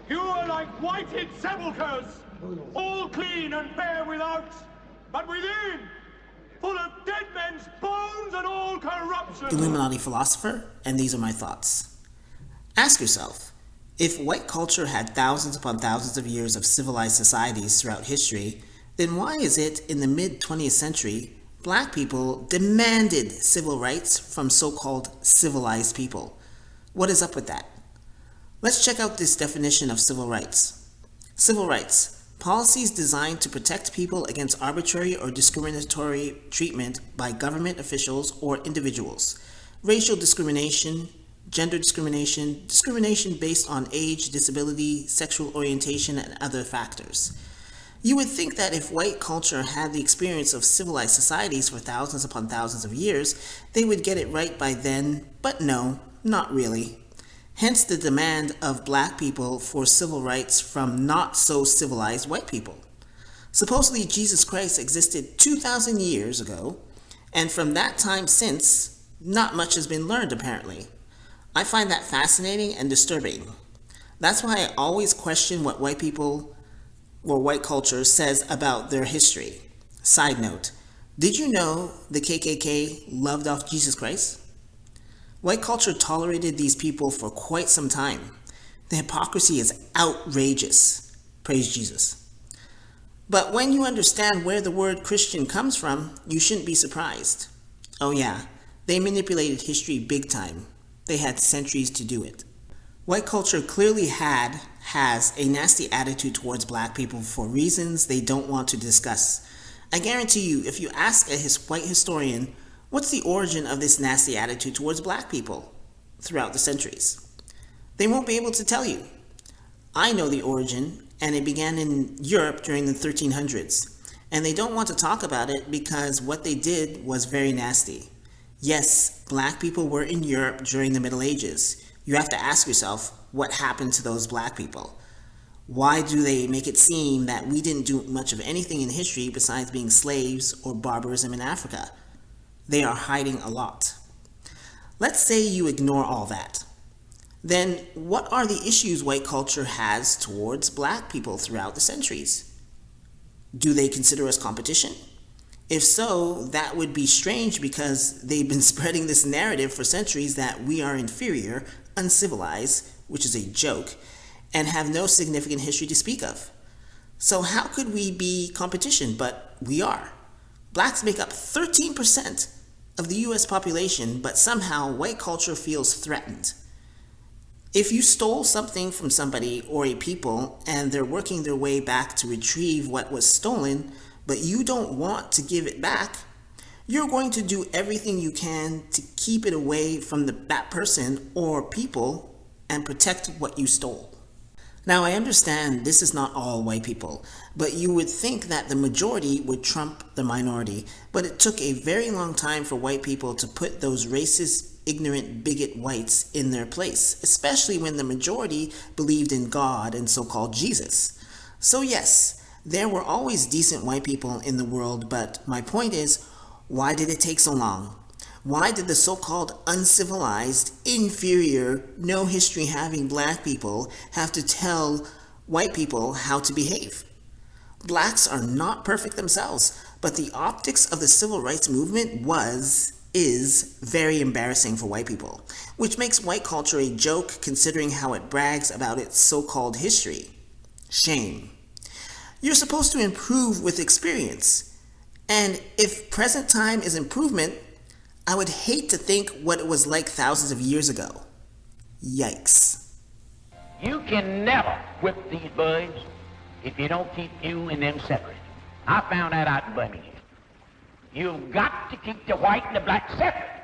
You are like whited sepulchres, all clean and fair without, but within, full of dead men's bones and all corruption. Illuminati philosopher, and these are my thoughts. Ask yourself, if white culture had thousands upon thousands of years of civilized societies throughout history, then why is it in the mid-20th century, black people demanded civil rights from so-called civilized people? What is up with that? Let's check out this definition of civil rights. Civil rights, policies designed to protect people against arbitrary or discriminatory treatment by government officials or individuals, racial discrimination, gender discrimination, discrimination based on age, disability, sexual orientation, and other factors. You would think that if white culture had the experience of civilized societies for thousands upon thousands of years, they would get it right by then, but no, not really. Hence the demand of black people for civil rights from not so civilized white people. Supposedly Jesus Christ existed 2,000 years ago, and from that time since, not much has been learned apparently. I find that fascinating and disturbing. That's why I always question what white people or white culture says about their history. Side note, did you know the KKK loved off Jesus Christ? White culture tolerated these people for quite some time. The hypocrisy is outrageous. Praise Jesus. But when you understand where the word Christian comes from, you shouldn't be surprised. Oh yeah, they manipulated history big time. They had centuries to do it. White culture clearly has a nasty attitude towards black people for reasons they don't want to discuss. I guarantee you, if you ask a white historian, what's the origin of this nasty attitude towards black people throughout the centuries, they won't be able to tell you. I know the origin, and it began in Europe during the 1300s, and they don't want to talk about it because what they did was very nasty. Yes, black people were in Europe during the Middle Ages. You have to ask yourself, what happened to those black people? Why do they make it seem that we didn't do much of anything in history besides being slaves or barbarism in Africa? They are hiding a lot. Let's say you ignore all that. Then what are the issues white culture has towards black people throughout the centuries? Do they consider us competition? If so, that would be strange because they've been spreading this narrative for centuries that we are inferior, uncivilized, which is a joke, and have no significant history to speak of. So how could we be competition? But we are. Blacks make up 13% of the US population, but somehow white culture feels threatened. If you stole something from somebody or a people and they're working their way back to retrieve what was stolen, but you don't want to give it back, you're going to do everything you can to keep it away from that person or people and protect what you stole. Now, I understand this is not all white people, but you would think that the majority would trump the minority. But it took a very long time for white people to put those racist, ignorant, bigot whites in their place, especially when the majority believed in God and so-called Jesus. So yes, there were always decent white people in the world, but my point is, why did it take so long? Why did the so-called uncivilized, inferior, no history having black people have to tell white people how to behave? Blacks are not perfect themselves, but the optics of the civil rights movement is very embarrassing for white people, which makes white culture a joke considering how it brags about its so-called history. Shame. You're supposed to improve with experience. And if present time is improvement, I would hate to think what it was like thousands of years ago. Yikes. You can never whip these boys if you don't keep you and them separate. I found that out in Birmingham. You've got to keep the white and the black separate.